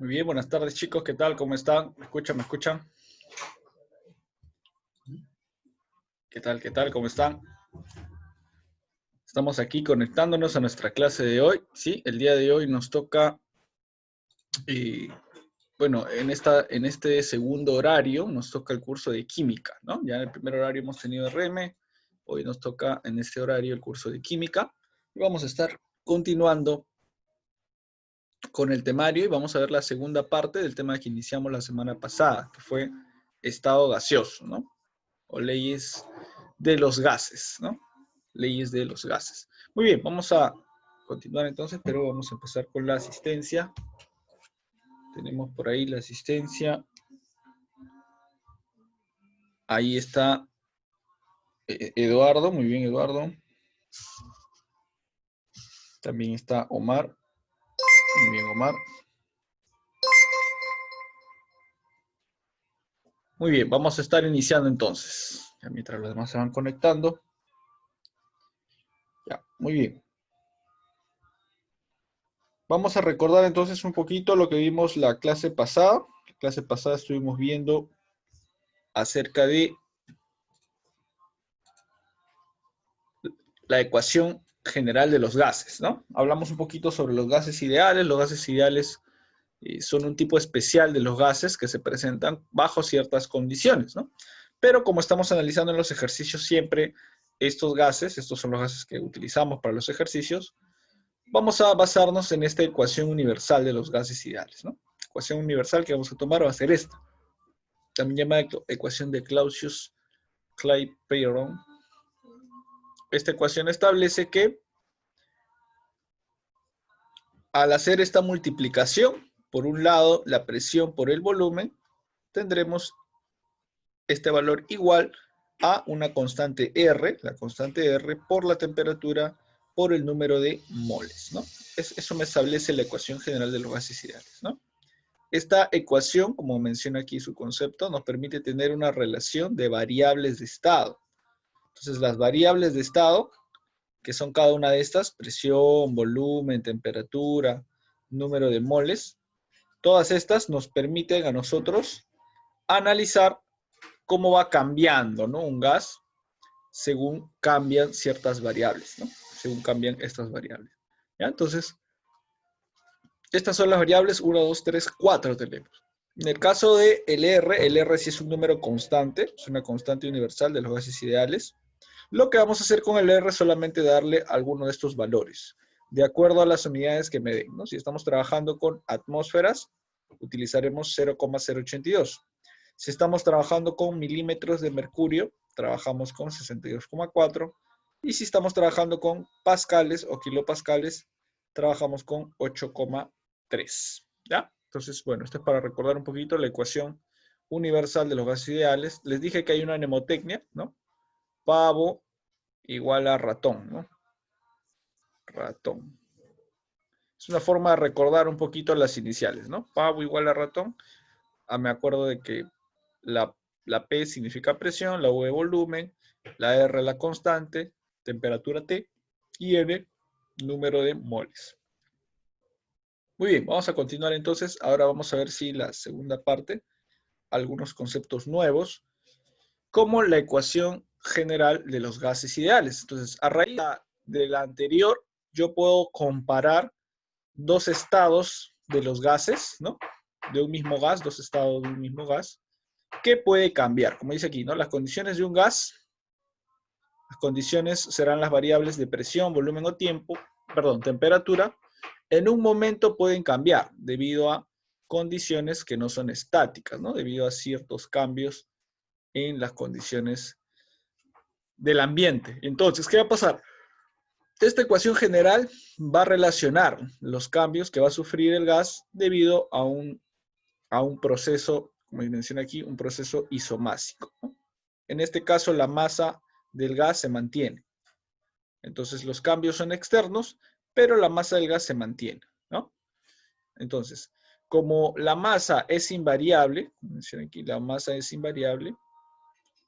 Muy bien, buenas tardes chicos, ¿qué tal? ¿Cómo están? ¿Me escuchan? ¿Me escuchan? ¿Qué tal? ¿Qué tal? ¿Cómo están? Estamos aquí conectándonos a nuestra clase de hoy. Sí, el día de hoy nos toca, eh, bueno, en este segundo horario nos toca el curso de química, ¿no? Ya en el primer horario hemos tenido RM, hoy nos toca en este horario el curso de química. Y vamos a estar continuando con el temario y vamos a ver la segunda parte del tema que iniciamos la semana pasada, que fue estado gaseoso, ¿no? O leyes de los gases, ¿no? Leyes de los gases. Muy bien, vamos a continuar entonces, pero vamos a empezar con la asistencia. Tenemos por ahí la asistencia. Ahí está Eduardo, muy bien Eduardo. También está Omar, muy bien Omar. Muy bien, vamos a estar iniciando entonces. Ya mientras los demás se van conectando. Ya, muy bien. Vamos a recordar entonces un poquito lo que vimos la clase pasada. La clase pasada estuvimos viendo acerca de la ecuación general de los gases, ¿no? Hablamos un poquito sobre los gases ideales. Los gases ideales son un tipo especial de los gases que se presentan bajo ciertas condiciones, ¿no? Pero como estamos analizando en los ejercicios siempre estos gases, estos son los gases que utilizamos para los ejercicios, vamos a basarnos en esta ecuación universal de los gases ideales, ¿no? La ecuación universal que vamos a tomar va a ser esta, también llamada ecuación de Clausius-Clapeyron. Esta ecuación establece que al hacer esta multiplicación, por un lado la presión por el volumen, tendremos este valor igual a una constante R, la constante R por la temperatura por el número de moles, ¿no? Eso me establece la ecuación general de los gases ideales, ¿no? Esta ecuación, como menciona aquí su concepto, nos permite tener una relación de variables de estado. Entonces, las variables de estado, que son cada una de estas, presión, volumen, temperatura, número de moles, todas estas nos permiten a nosotros analizar cómo va cambiando, ¿no? Un gas según cambian ciertas variables, ¿no? Según cambian estas variables. ¿Ya? Entonces, estas son las variables 1, 2, 3, 4 tenemos. En el caso de el R sí es un número constante, es una constante universal de los gases ideales. Lo que vamos a hacer con el R es solamente darle alguno de estos valores, de acuerdo a las unidades que me den, ¿no? Si estamos trabajando con atmósferas, utilizaremos 0,082. Si estamos trabajando con milímetros de mercurio, trabajamos con 62,4. Y si estamos trabajando con pascales o kilopascales, trabajamos con 8,3. ¿Ya? Entonces, bueno, esto es para recordar un poquito la ecuación universal de los gases ideales. Les dije que hay una mnemotecnia, ¿no? Pavo igual a ratón, ¿no? Ratón. Es una forma de recordar un poquito las iniciales, ¿no? Pavo igual a ratón. Me acuerdo de que la P significa presión, la V volumen, la R la constante, temperatura T, y N número de moles. Muy bien, vamos a continuar entonces. Ahora vamos a ver si la segunda parte, algunos conceptos nuevos, como la ecuación general de los gases ideales. Entonces, a raíz de la anterior, yo puedo comparar dos estados de los gases, ¿no? De un mismo gas, dos estados de un mismo gas. ¿Qué puede cambiar? Como dice aquí, ¿no? Las condiciones de un gas, las condiciones serán las variables de presión, volumen o tiempo, perdón, temperatura, en un momento pueden cambiar debido a condiciones que no son estáticas, ¿no? Debido a ciertos cambios en las condiciones del ambiente. Entonces, ¿qué va a pasar? Esta ecuación general va a relacionar los cambios que va a sufrir el gas debido a un proceso, como menciona aquí, un proceso isomásico, ¿no? En este caso, la masa del gas se mantiene. Entonces, los cambios son externos, pero la masa del gas se mantiene, ¿no? Entonces, como la masa es invariable, como menciona aquí, la masa es invariable,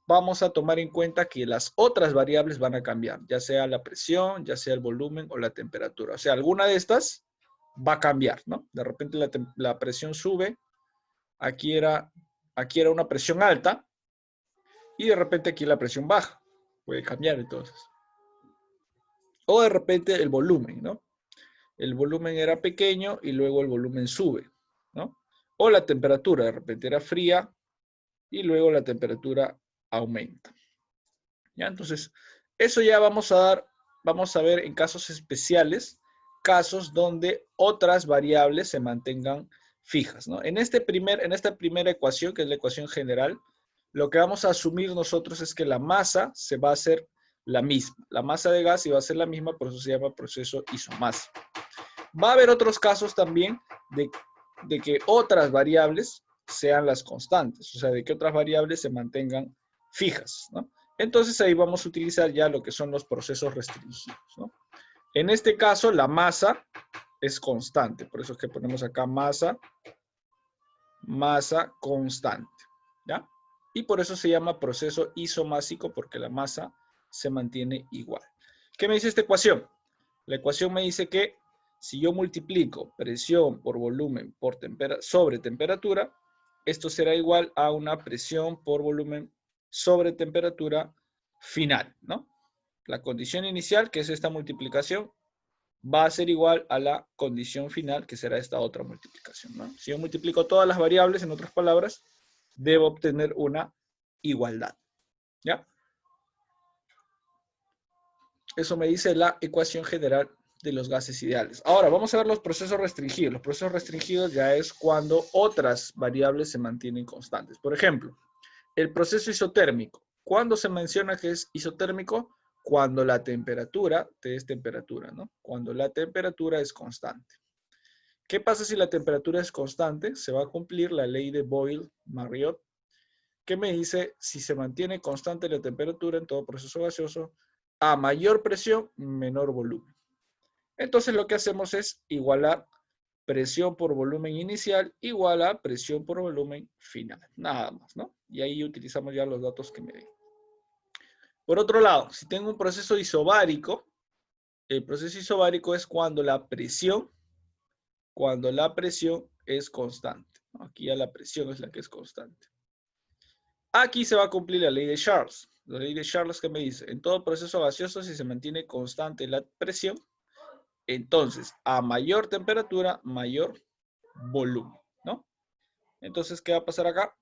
vamos a tomar en cuenta que las otras variables van a cambiar, ya sea la presión, ya sea el volumen o la temperatura. O sea, alguna de estas va a cambiar, ¿no? De repente la presión sube, aquí era una presión alta, y de repente aquí la presión baja. Puede cambiar entonces. O de repente el volumen, ¿no? El volumen era pequeño y luego el volumen sube, ¿no? O la temperatura, de repente era fría y luego la temperatura aumenta. ¿Ya? Entonces, eso ya vamos a ver en casos especiales, casos donde otras variables se mantengan fijas, ¿no? En esta primera ecuación, que es la ecuación general, lo que vamos a asumir nosotros es que la masa se va a hacer la misma. La masa de gas va a ser la misma, por eso se llama proceso isomásico. Va a haber otros casos también de que otras variables sean las constantes, o sea, de que otras variables se mantengan fijas, ¿no? Entonces ahí vamos a utilizar ya lo que son los procesos restringidos, ¿no? En este caso, la masa es constante, por eso es que ponemos acá masa constante, ¿ya? Y por eso se llama proceso isomásico, porque la masa se mantiene igual. ¿Qué me dice esta ecuación? La ecuación me dice que si yo multiplico presión por volumen sobre temperatura, esto será igual a una presión por volumen sobre temperatura final, ¿no? La condición inicial, que es esta multiplicación, va a ser igual a la condición final, que será esta otra multiplicación, ¿no? Si yo multiplico todas las variables, en otras palabras, debo obtener una igualdad, ¿ya? Eso me dice la ecuación general de los gases ideales. Ahora, vamos a ver los procesos restringidos. Los procesos restringidos ya es cuando otras variables se mantienen constantes. Por ejemplo, el proceso isotérmico. ¿Cuándo se menciona que es isotérmico? Cuando la temperatura, T es temperatura, ¿no? Cuando la temperatura es constante. ¿Qué pasa si la temperatura es constante? Se va a cumplir la ley de Boyle-Marriott, que me dice, si se mantiene constante la temperatura en todo proceso gaseoso, a mayor presión, menor volumen. Entonces lo que hacemos es igualar presión por volumen inicial igual a presión por volumen final. Nada más, ¿no? Y ahí utilizamos ya los datos que me den. Por otro lado, si tengo un proceso isobárico, el proceso isobárico es cuando la presión es constante. Aquí ya la presión es la que es constante. Aquí se va a cumplir la ley de Charles. La ley de Charles que me dice, en todo proceso gaseoso, si se mantiene constante la presión, entonces a mayor temperatura, mayor volumen, ¿no? Entonces, ¿qué va a pasar acá?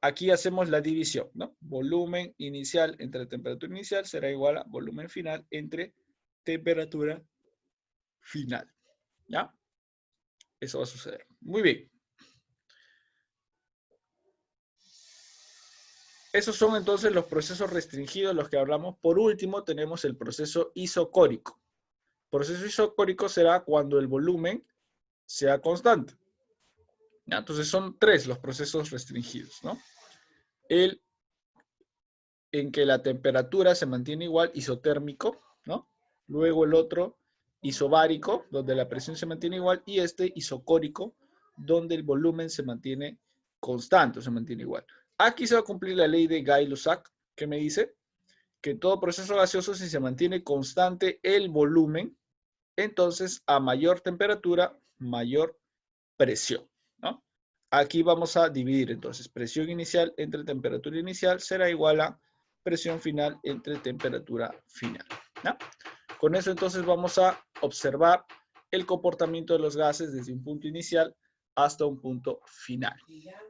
Aquí hacemos la división, ¿no? Volumen inicial entre temperatura inicial será igual a volumen final entre temperatura final, ¿ya? Eso va a suceder. Muy bien. Esos son entonces los procesos restringidos, los que hablamos. Por último, tenemos el proceso isocórico. El proceso isocórico será cuando el volumen sea constante. ¿Ya? Entonces son tres los procesos restringidos, ¿no? El en que la temperatura se mantiene igual, isotérmico, ¿no? Luego el otro, isobárico, donde la presión se mantiene igual, y este isocórico, donde el volumen se mantiene constante, se mantiene igual. Aquí se va a cumplir la ley de Gay-Lussac, que me dice que en todo proceso gaseoso, si se mantiene constante el volumen, entonces a mayor temperatura, mayor presión, ¿no? Aquí vamos a dividir entonces presión inicial entre temperatura inicial será igual a presión final entre temperatura final, ¿no? Con eso entonces vamos a observar el comportamiento de los gases desde un punto inicial hasta un punto final.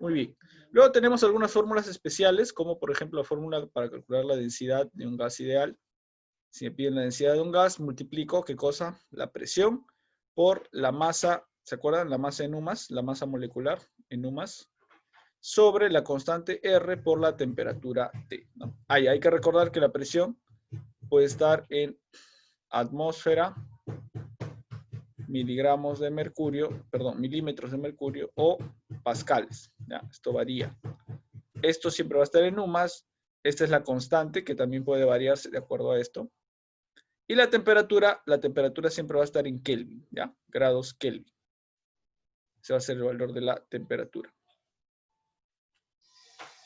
Muy bien. Luego tenemos algunas fórmulas especiales, como por ejemplo la fórmula para calcular la densidad de un gas ideal. Si me piden la densidad de un gas, multiplico, ¿qué cosa? La presión por la masa, ¿se acuerdan? La masa en UMAS, la masa molecular en UMAS, sobre la constante R por la temperatura T, ¿no? Hay que recordar que la presión puede estar en atmósfera, milímetros de mercurio o pascales, ¿ya? Esto varía. Esto siempre va a estar en UMAS. Esta es la constante que también puede variarse de acuerdo a esto. Y la temperatura siempre va a estar en Kelvin, ¿ya? Grados Kelvin. Ese va a ser el valor de la temperatura.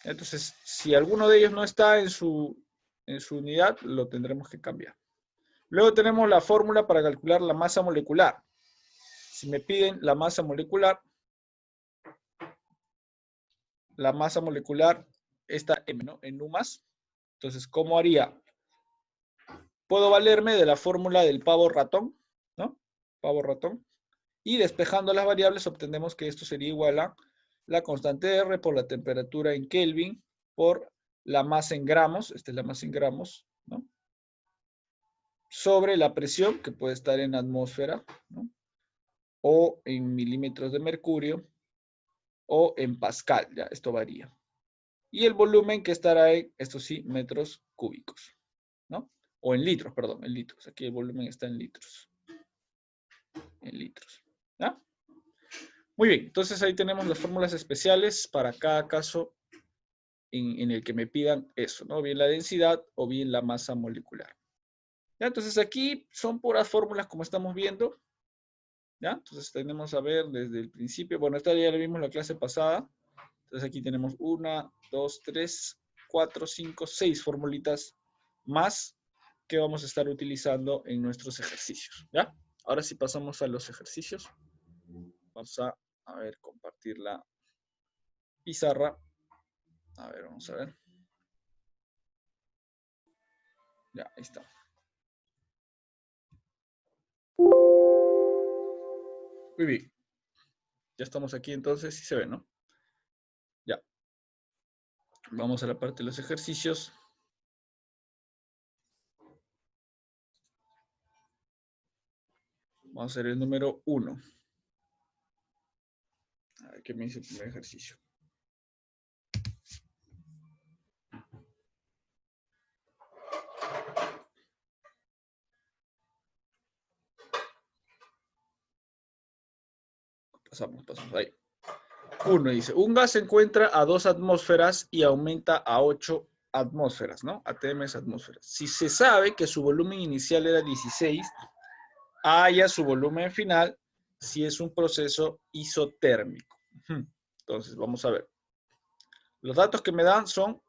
Entonces, si alguno de ellos no está en su unidad, lo tendremos que cambiar. Luego tenemos la fórmula para calcular la masa molecular. Si me piden la masa molecular está M, ¿no? En U más. Entonces, ¿cómo haría? Puedo valerme de la fórmula del pavo ratón, ¿no? Pavo ratón. Y despejando las variables obtenemos que esto sería igual a la constante R por la temperatura en Kelvin por la masa en gramos, esta es la masa en gramos, ¿no? Sobre la presión, que puede estar en atmósfera, ¿no? O en milímetros de mercurio, o en pascal, ya, esto varía. Y el volumen que estará en, esto sí, metros cúbicos, ¿no? O en litros, perdón, en litros. Aquí el volumen está en litros. En litros, ¿ya? Muy bien, entonces ahí tenemos las fórmulas especiales para cada caso en el que me pidan eso, ¿no? Bien la densidad o bien la masa molecular. ¿Ya? Entonces aquí son puras fórmulas como estamos viendo. ¿Ya? Entonces tenemos a ver desde el principio. Bueno, esta ya la vimos en la clase pasada. Entonces aquí tenemos 1, 2, 3, 4, 5, 6 formulitas más que vamos a estar utilizando en nuestros ejercicios. ¿Ya? Ahora sí pasamos a los ejercicios. Vamos a ver, compartir la pizarra. A ver, vamos a ver. Ya, ahí está. Muy bien. Ya estamos aquí entonces, sí se ve, ¿no? Ya. Vamos a la parte de los ejercicios. Vamos a hacer el número 1. A ver qué me dice el primer ejercicio. Pasamos ahí. 1 dice, un gas se encuentra a 2 atmósferas y aumenta a 8 atmósferas, ¿no? ATM es atmósferas. Si se sabe que su volumen inicial era 16, haya su volumen final si es un proceso isotérmico. Entonces, vamos a ver. Los datos que me dan son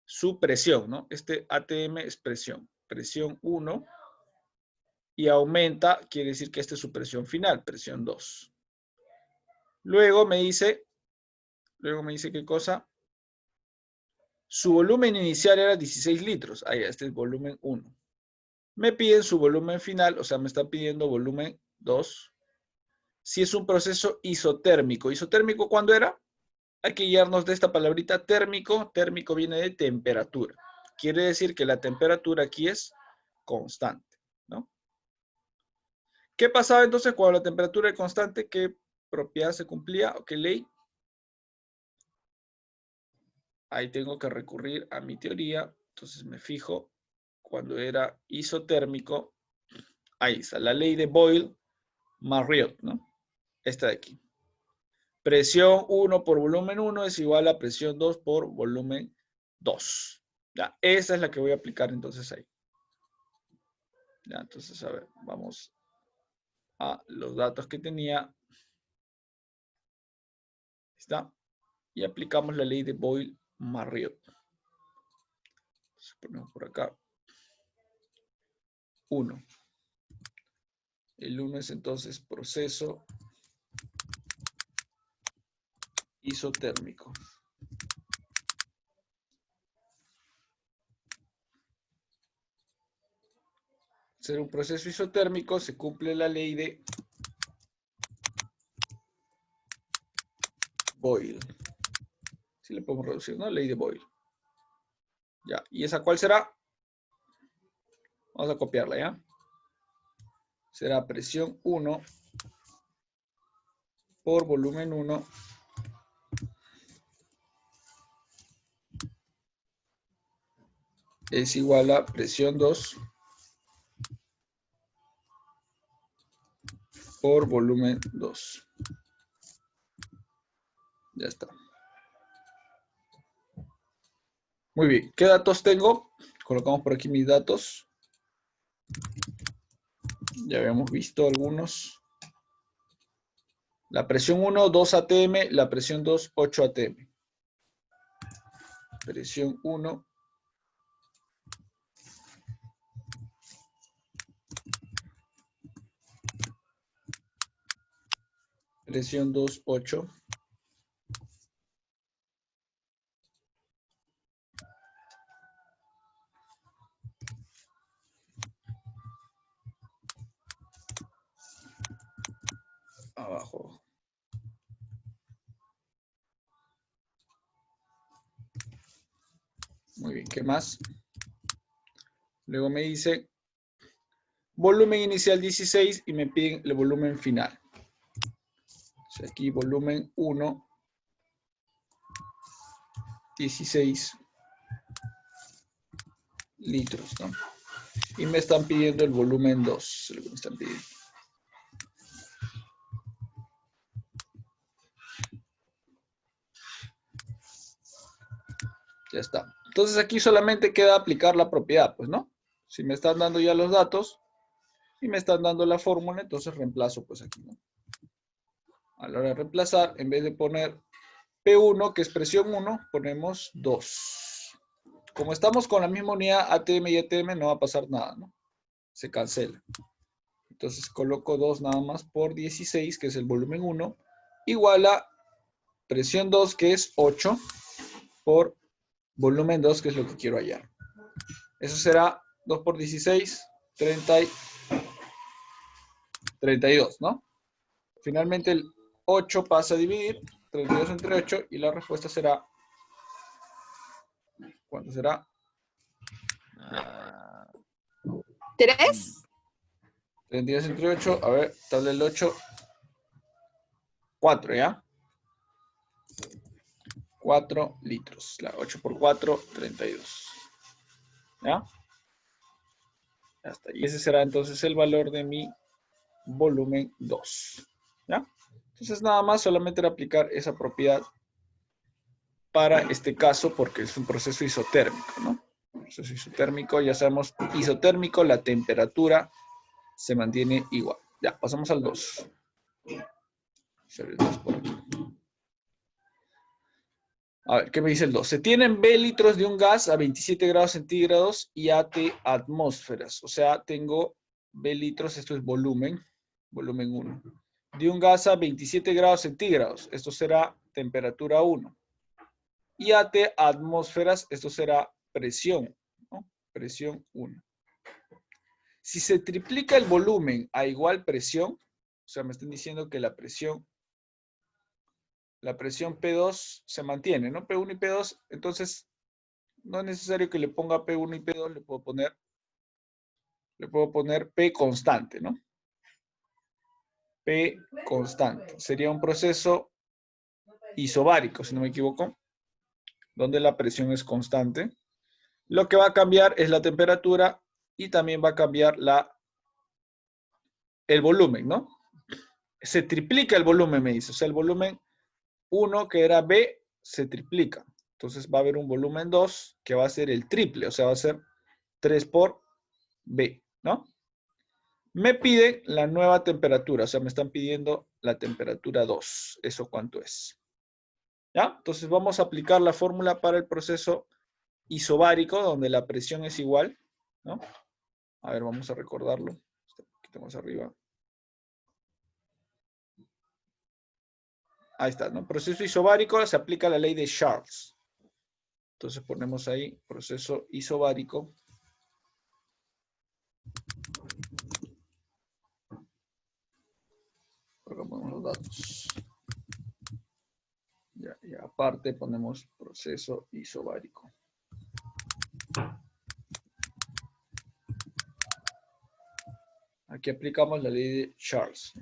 su presión, ¿no? Este ATM es presión. Presión 1 y aumenta, quiere decir que esta es su presión final, presión 2. Luego me dice qué cosa. Su volumen inicial era 16 litros. Ahí, este es volumen 1. Me piden su volumen final, o sea, me están pidiendo volumen 2. Si es un proceso isotérmico. ¿Isotérmico cuándo era? Hay que guiarnos de esta palabrita térmico. Térmico viene de temperatura. Quiere decir que la temperatura aquí es constante, ¿no? ¿Qué pasaba entonces cuando la temperatura es constante? ¿Qué propiedad se cumplía o qué ley? Ahí tengo que recurrir a mi teoría. Entonces me fijo cuando era isotérmico. Ahí está, la ley de Boyle-Marriott, ¿no? Esta de aquí. Presión 1 por volumen 1 es igual a presión 2 por volumen 2. Ya, esa es la que voy a aplicar entonces ahí. Ya, entonces, a ver, vamos a los datos que tenía. Ahí está. Y aplicamos la ley de Boyle-Marriott. Ponemos por acá 1. El 1 es entonces proceso isotérmico. Ser un proceso isotérmico se cumple la ley de Boyle. Si le podemos reducir, ¿no? Ley de Boyle. Ya, ¿y esa cuál será? Vamos a copiarla, ¿ya? Será presión 1 por volumen 1 es igual a presión 2 por volumen 2. Ya está. Muy bien. ¿Qué datos tengo? Colocamos por aquí mis datos. Ya habíamos visto algunos. La presión 1, 2 atm. La presión 2, 8 atm. Presión 1. presión 2, 8. Abajo. Muy bien, ¿qué más? Luego me dice volumen inicial 16 y me piden el volumen final. O sea, aquí volumen 1, 16 litros, ¿no? Y me están pidiendo el volumen 2, lo que me están pidiendo. Ya está. Entonces aquí solamente queda aplicar la propiedad, pues, ¿no? Si me están dando ya los datos y me están dando la fórmula, entonces reemplazo, pues, aquí, ¿no? A la hora de reemplazar, en vez de poner P1, que es presión 1, ponemos 2. Como estamos con la misma unidad ATM y ATM, no va a pasar nada, ¿no? Se cancela. Entonces coloco 2 nada más por 16, que es el volumen 1, igual a presión 2, que es 8, por volumen 2, que es lo que quiero hallar. Eso será 2 por 16, 32, ¿no? Finalmente el 8 pasa a dividir, 32 entre 8, y la respuesta será, ¿cuánto será? 3. 32 entre 8, a ver, tabla el 8, 4, ¿ya? 4 litros. 8 por 4, 32. ¿Ya? Ya está. Y ese será entonces el valor de mi volumen 2. ¿Ya? Entonces nada más solamente era aplicar esa propiedad para este caso porque es un proceso isotérmico, ¿no? Proceso isotérmico, ya sabemos, isotérmico, la temperatura se mantiene igual. Ya, pasamos al 2. A ver, ¿qué me dice el 2? Se tienen B litros de un gas a 27 grados centígrados y AT atmósferas. O sea, tengo B litros, esto es volumen 1. De un gas a 27 grados centígrados, esto será temperatura 1. Y AT atmósferas, esto será presión, ¿no? Presión 1. Si se triplica el volumen a igual presión, o sea, me están diciendo que la presión P2 se mantiene, ¿no? P1 y P2, entonces no es necesario que le ponga P1 y P2, le puedo poner P constante, ¿no? P constante. Sería un proceso isobárico, si no me equivoco, donde la presión es constante. Lo que va a cambiar es la temperatura y también va a cambiar el volumen, ¿no? Se triplica el volumen, me dice. O sea, el volumen 1, que era B, se triplica. Entonces va a haber un volumen 2 que va a ser el triple, o sea, va a ser 3 por B, ¿no? Me piden la nueva temperatura, o sea, me están pidiendo la temperatura 2. ¿Eso cuánto es? ¿Ya? Entonces vamos a aplicar la fórmula para el proceso isobárico, donde la presión es igual, ¿no? A ver, vamos a recordarlo. Un poquito más arriba. Ahí está, ¿no? Proceso isobárico, se aplica la ley de Charles. Entonces ponemos ahí proceso isobárico. Acá ponemos los datos. Ya, y aparte ponemos proceso isobárico. Aquí aplicamos la ley de Charles.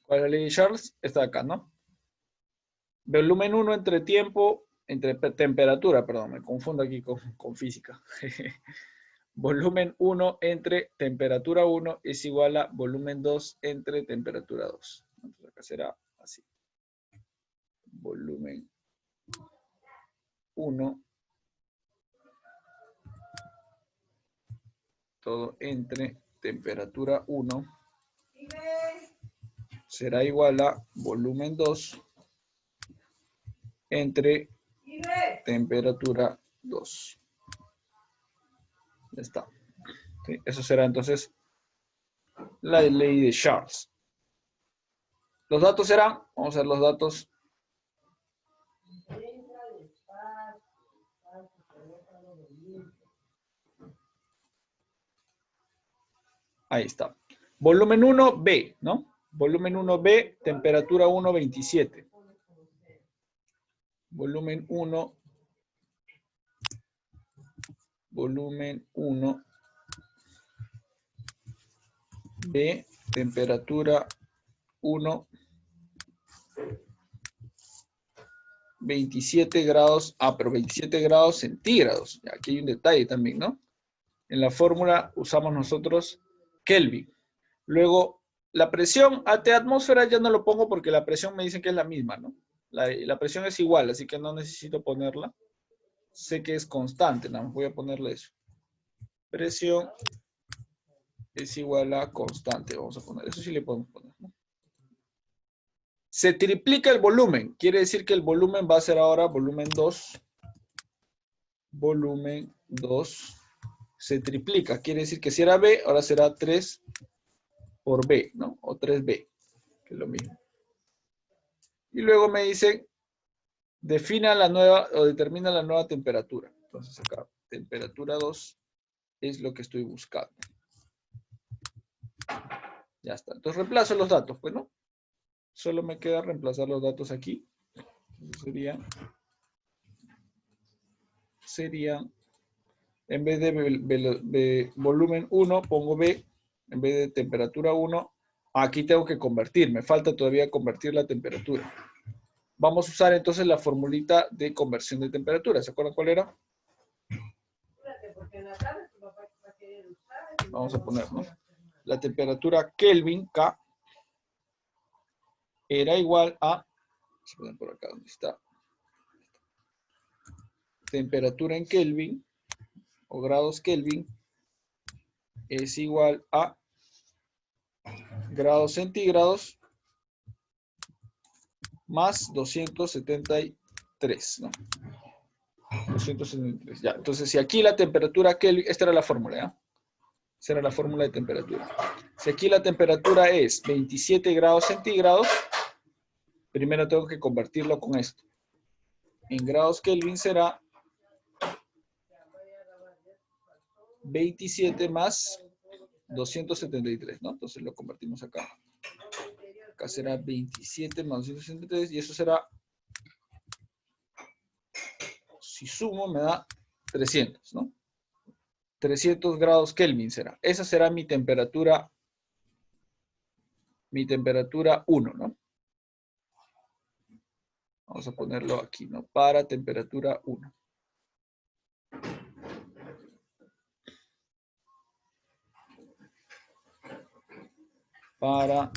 ¿Cuál es la ley de Charles? Está acá, ¿no? Volumen 1 entre temperatura, perdón, me confundo aquí con física. Volumen 1 entre temperatura 1 es igual a volumen 2 entre temperatura 2. Entonces acá será así. Volumen 1, todo entre temperatura 1 será igual a volumen 2 entre temperatura 2. Ya está. ¿Sí? Eso será entonces la ley de Charles. Los datos serán, vamos a ver los datos. Ahí está. Volumen 1, B, ¿no? Volumen 1B, temperatura 1, 27. Volumen 1, B, temperatura 1, 27 grados. Ah, pero 27 grados centígrados. Aquí hay un detalle también, ¿no? En la fórmula usamos nosotros Kelvin. Luego, la presión AT atmósfera ya no lo pongo porque la presión me dicen que es la misma, ¿no? La presión es igual, así que no necesito ponerla. Sé que es constante, nada más voy a ponerle eso. Presión es igual a constante, vamos a poner. Eso sí le podemos poner, ¿no? Se triplica el volumen, quiere decir que el volumen va a ser ahora volumen 2. Volumen 2 se triplica, quiere decir que si era B, ahora será 3 por B, ¿no? O 3B, que es lo mismo. Y luego me dice, defina la nueva o determina la nueva temperatura. Entonces acá, temperatura 2 es lo que estoy buscando. Ya está. Entonces reemplazo los datos, pues, ¿no? Solo me queda reemplazar los datos aquí. Serían, en vez de volumen 1, pongo B. En vez de temperatura 1, aquí tengo que convertir. Me falta todavía convertir la temperatura. Vamos a usar entonces la formulita de conversión de temperatura. ¿Se acuerdan cuál era? Vamos a poner, ¿no? La temperatura Kelvin, K, era igual a, vamos a poner por acá donde está, temperatura en Kelvin, o grados Kelvin, es igual a grados centígrados más 273, ¿no? 273, ya. Entonces, si aquí la temperatura Kelvin, esta era la fórmula, ¿ya? Esa era la fórmula de temperatura. Si aquí la temperatura es 27 grados centígrados, primero tengo que convertirlo con esto. En grados Kelvin será 27 más 273, ¿no? Entonces lo convertimos acá. Acá será 27 más 273 y eso será, si sumo me da 300, ¿no? 300 grados Kelvin será. Esa será mi temperatura 1, ¿no? Vamos a ponerlo aquí, ¿no? Para temperatura 1. Para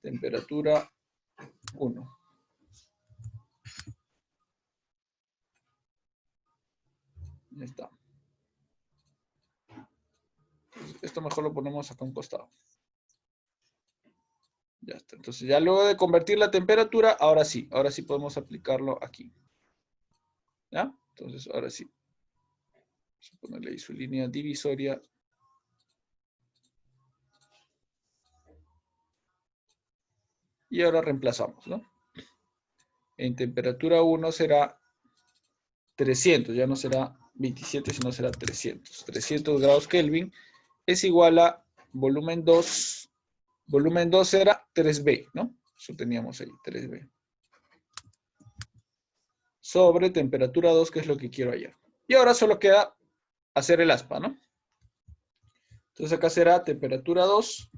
temperatura 1. Ya está. Esto mejor lo ponemos acá a un costado. Ya está. Entonces ya luego de convertir la temperatura, ahora sí podemos aplicarlo aquí. ¿Ya? Entonces ahora sí. Vamos a ponerle ahí su línea divisoria. Y ahora reemplazamos, ¿no? En temperatura 1 será 300, ya no será 27, sino será 300. 300 grados Kelvin es igual a volumen 2. Volumen 2 era 3B, ¿no? Eso teníamos ahí, 3B. Sobre temperatura 2, que es lo que quiero hallar. Y ahora solo queda hacer el aspa, ¿no? Entonces acá será temperatura 2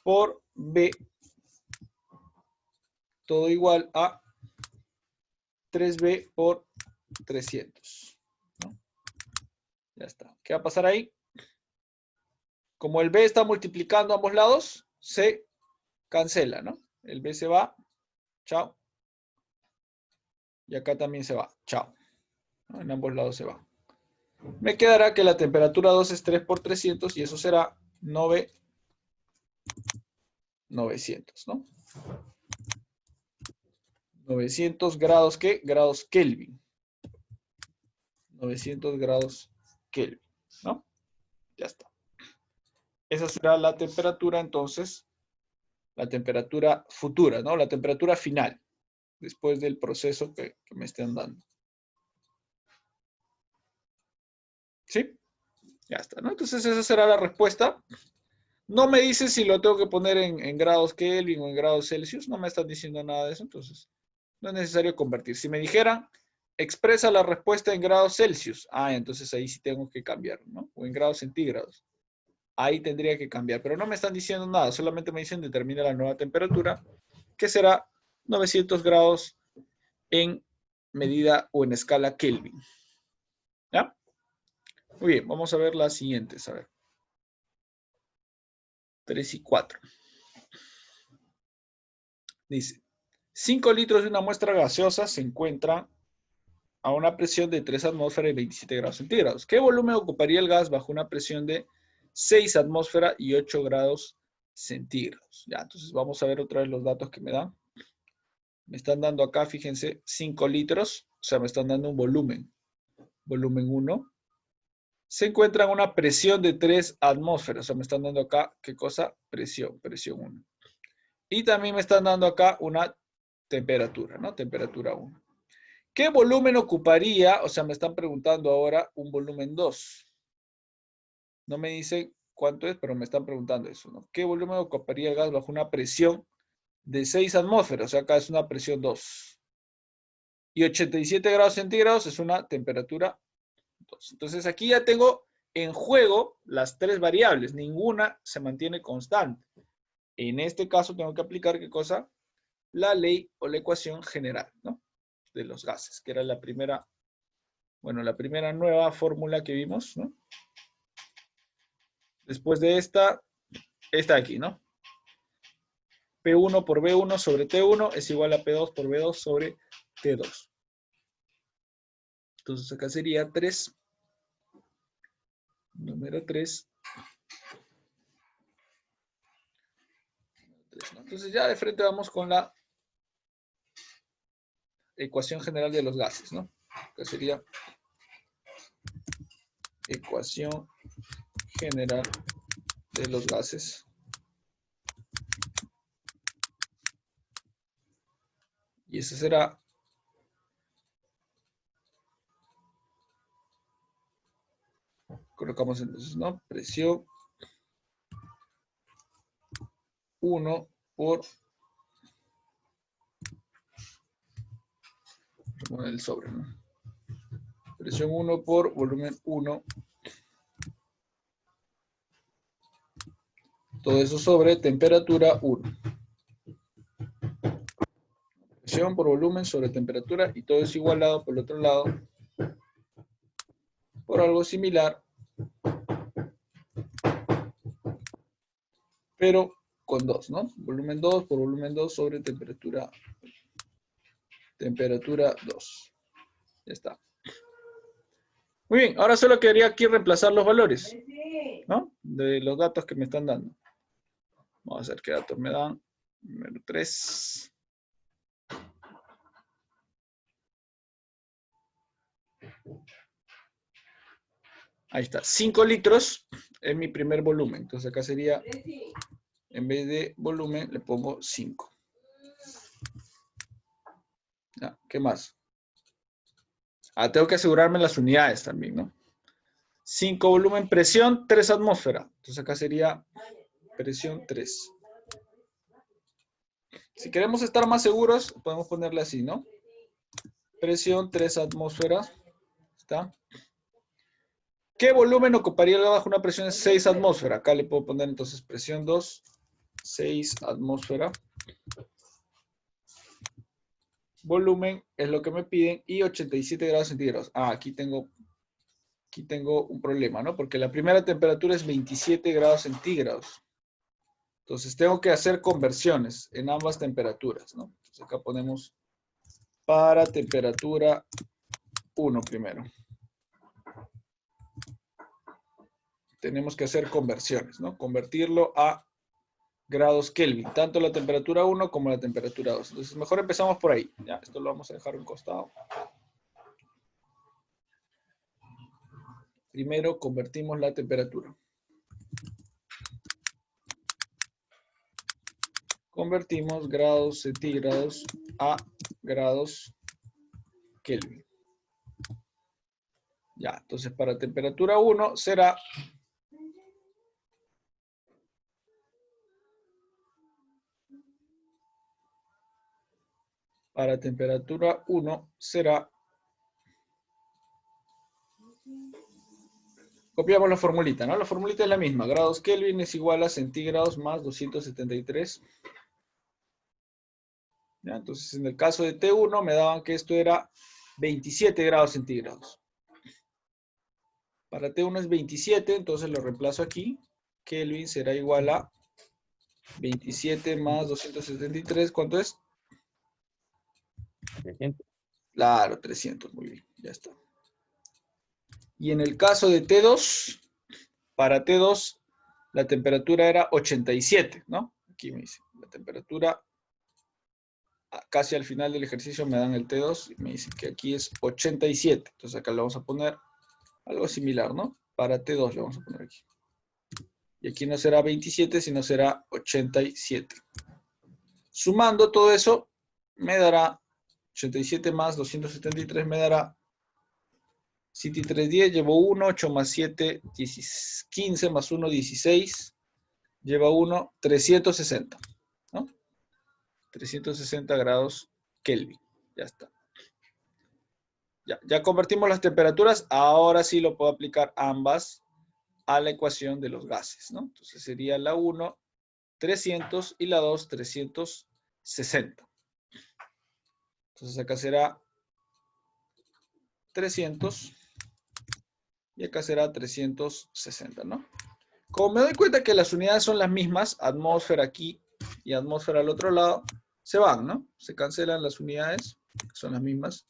por B, todo igual a 3B por 300, ¿no? Ya está. ¿Qué va a pasar ahí? Como el B está multiplicando a ambos lados, se cancela, ¿no? El B se va, chao. Y acá también se va, chao. ¿No? En ambos lados se va. Me quedará que la temperatura 2 es 3 por 300 y eso será 900, ¿no? 900 grados, ¿qué? Grados Kelvin. 900 grados Kelvin, ¿no? Ya está. Esa será la temperatura, entonces, la temperatura futura, ¿no? La temperatura final, después del proceso que me estén dando. ¿Sí? Ya está, ¿no? Entonces esa será la respuesta. No me dice si lo tengo que poner en grados Kelvin o en grados Celsius. No me están diciendo nada de eso, entonces no es necesario convertir. Si me dijeran, expresa la respuesta en grados Celsius. Entonces ahí sí tengo que cambiar, ¿no? O en grados centígrados. Ahí tendría que cambiar, pero no me están diciendo nada. Solamente me dicen determina la nueva temperatura, que será 900 grados en medida o en escala Kelvin. ¿Ya? Muy bien, vamos a ver las siguientes. A ver. 3 y 4. Dice, 5 litros de una muestra gaseosa se encuentran a una presión de 3 atmósferas y 27 grados centígrados. ¿Qué volumen ocuparía el gas bajo una presión de 6 atmósferas y 8 grados centígrados? Ya, entonces vamos a ver otra vez los datos que me dan. Me están dando acá, fíjense, 5 litros, o sea, me están dando un volumen. Volumen 1. Se encuentra en una presión de 3 atmósferas, o sea, me están dando acá, ¿qué cosa? Presión 1. Y también me están dando acá una temperatura, ¿no? Temperatura 1. ¿Qué volumen ocuparía? O sea, me están preguntando ahora un volumen 2. No me dicen cuánto es, pero me están preguntando eso, ¿no? ¿Qué volumen ocuparía el gas bajo una presión de 6 atmósferas? O sea, acá es una presión 2. Y 87 grados centígrados es una temperatura 2. Entonces aquí ya tengo en juego las 3 variables. Ninguna se mantiene constante. En este caso tengo que aplicar, ¿qué cosa? La ley o la ecuación general, ¿no? De los gases, que era la primera, bueno, la primera nueva fórmula que vimos, ¿no? Después de esta aquí, ¿no? P1 por B1 sobre T1 es igual a P2 por B2 sobre T2. Entonces acá sería 3, número 3. ¿No? Entonces ya de frente vamos con la ecuación general de los gases, ¿no? Acá sería ecuación general de los gases. Y esa será colocamos entonces, ¿no? Presión 1 por el sobre, ¿no? Presión 1 por volumen 1. Todo eso sobre temperatura 1. Presión por volumen sobre temperatura y todo es igualado por el otro lado por algo similar, pero con 2, ¿no? Volumen 2 por volumen 2 sobre temperatura 2. Ya está. Muy bien, ahora solo quedaría aquí reemplazar los valores, ¿no? De los datos que me están dando. Vamos a ver qué datos me dan. Número 3. Ahí está, 5 litros es mi primer volumen. Entonces acá sería, en vez de volumen, le pongo 5. Ya, ¿qué más? Tengo que asegurarme las unidades también, ¿no? 5 volumen, presión, 3 atmósfera. Entonces acá sería presión 3. Si queremos estar más seguros, podemos ponerle así, ¿no? Presión 3 atmósferas. ¿Está? ¿Qué volumen ocuparía bajo una presión de 6 atmósferas? Acá le puedo poner entonces presión 2, 6 atmósferas. Volumen es lo que me piden y 87 grados centígrados. Aquí tengo un problema, ¿no? Porque la primera temperatura es 27 grados centígrados. Entonces tengo que hacer conversiones en ambas temperaturas, ¿no? Entonces acá ponemos para temperatura 1 primero. Tenemos que hacer conversiones, ¿no? Convertirlo a grados Kelvin, tanto la temperatura 1 como la temperatura 2. Entonces mejor empezamos por ahí. Ya, esto lo vamos a dejar a un costado. Primero convertimos la temperatura. Convertimos grados centígrados a grados Kelvin. Ya, entonces para temperatura 1 será para temperatura 1 será, copiamos la formulita, ¿no? La formulita es la misma, grados Kelvin es igual a centígrados más 273. ¿Ya? Entonces en el caso de T1 me daban que esto era 27 grados centígrados. Para T1 es 27, entonces lo reemplazo aquí. Kelvin será igual a 27 más 273, ¿cuánto es? 300. Claro, 300, muy bien, ya está. Y en el caso de T2, para T2, la temperatura era 87, ¿no? Aquí me dice, la temperatura, casi al final del ejercicio me dan el T2, y me dicen que aquí es 87. Entonces acá le vamos a poner algo similar, ¿no? Para T2 le vamos a poner aquí. Y aquí no será 27, sino será 87. Sumando todo eso, me dará 87 más 273, me dará 7310, llevo 1, 8 más 7, 15 más 1, 16, lleva 1, 360, ¿no? 360 grados Kelvin, ya está. Ya convertimos las temperaturas, ahora sí lo puedo aplicar ambas a la ecuación de los gases, ¿no? Entonces sería la 1, 300 y la 2, 360. Entonces acá será 300 y acá será 360, ¿no? Como me doy cuenta que las unidades son las mismas, atmósfera aquí y atmósfera al otro lado, se van, ¿no? Se cancelan las unidades, son las mismas.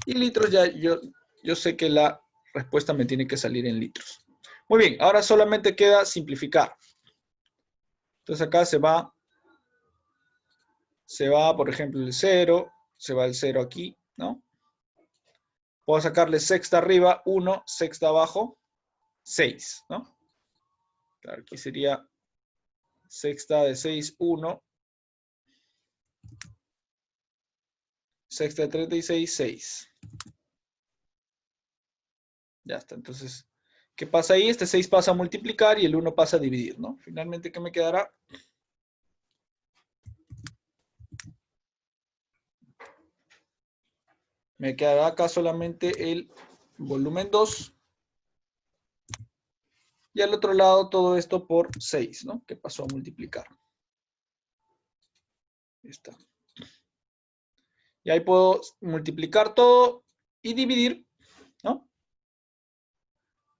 Y litros ya yo sé que la respuesta me tiene que salir en litros. Muy bien, ahora solamente queda simplificar. Entonces acá se va, por ejemplo, el 0, se va el 0 aquí, ¿no? Puedo sacarle sexta arriba, 1, sexta abajo, 6, ¿no? Claro, aquí sería sexta de 6, 1. Sexta de 36, 6. Ya está, entonces, ¿qué pasa ahí? Este 6 pasa a multiplicar y el 1 pasa a dividir, ¿no? Finalmente, ¿qué me quedará? Me quedará acá solamente el volumen 2. Y al otro lado todo esto por 6, ¿no? Que pasó a multiplicar. Ahí está. Y ahí puedo multiplicar todo y dividir, ¿no?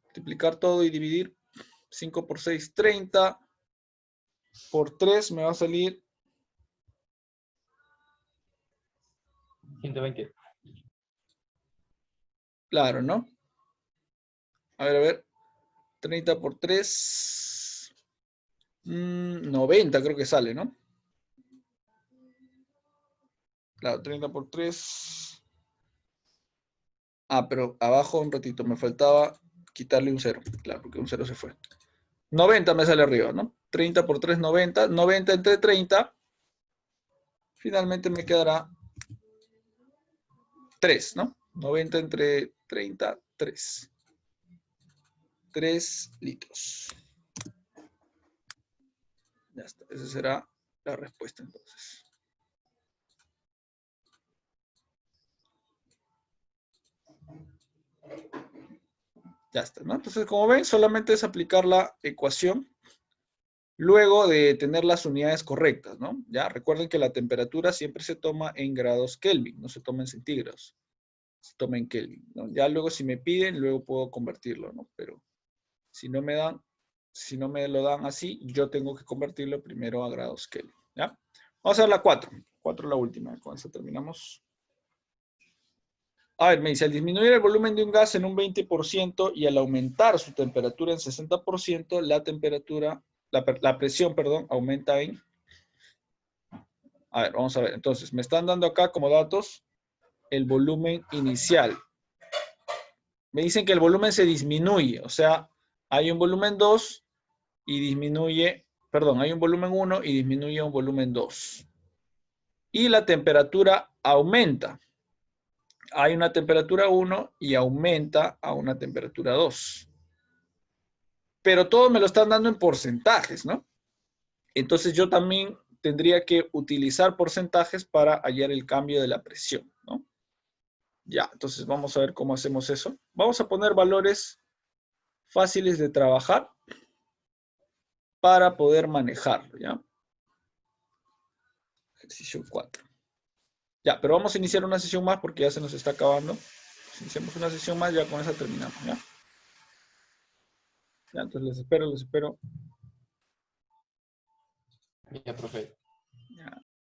Multiplicar todo y dividir. 5 por 6, 30. Por 3 me va a salir 120. Claro, ¿no? A ver. 30 por 3. 90 creo que sale, ¿no? Claro, 30 por 3. Ah, pero abajo un ratito. Me faltaba quitarle un 0. Claro, porque un 0 se fue. 90 me sale arriba, ¿no? 30 por 3, 90. 90 entre 30. Finalmente me quedará 3, ¿no? 90 entre 30, 3. 3 litros. Ya está. Esa será la respuesta entonces. Ya está, ¿no? Entonces, como ven, solamente es aplicar la ecuación luego de tener las unidades correctas, ¿no? Ya, recuerden que la temperatura siempre se toma en grados Kelvin, no se toma en centígrados. Se toma en Kelvin, ¿no? Ya luego si me piden, luego puedo convertirlo, ¿no? Pero si no me lo dan así, yo tengo que convertirlo primero a grados Kelvin, ¿ya? Vamos a ver la 4. 4 la última, con eso terminamos. A ver, me dice, al disminuir el volumen de un gas en un 20% y al aumentar su temperatura en 60%, la presión, perdón, aumenta en... A ver, vamos a ver. Entonces, me están dando acá como datos el volumen inicial. Me dicen que el volumen se disminuye, o sea, hay un volumen 2 y disminuye, perdón, hay un volumen 1 y disminuye a un volumen 2. Y la temperatura aumenta. Hay una temperatura 1 y aumenta a una temperatura 2. Pero todo me lo están dando en porcentajes, ¿no? Entonces yo también tendría que utilizar porcentajes para hallar el cambio de la presión, ¿no? Ya, entonces vamos a ver cómo hacemos eso. Vamos a poner valores fáciles de trabajar para poder manejarlo, ¿ya? Ejercicio 4. Ya, pero vamos a iniciar una sesión más porque ya se nos está acabando. Si iniciamos una sesión más, ya con esa terminamos, ¿ya? Ya, entonces les espero. Ya, profe.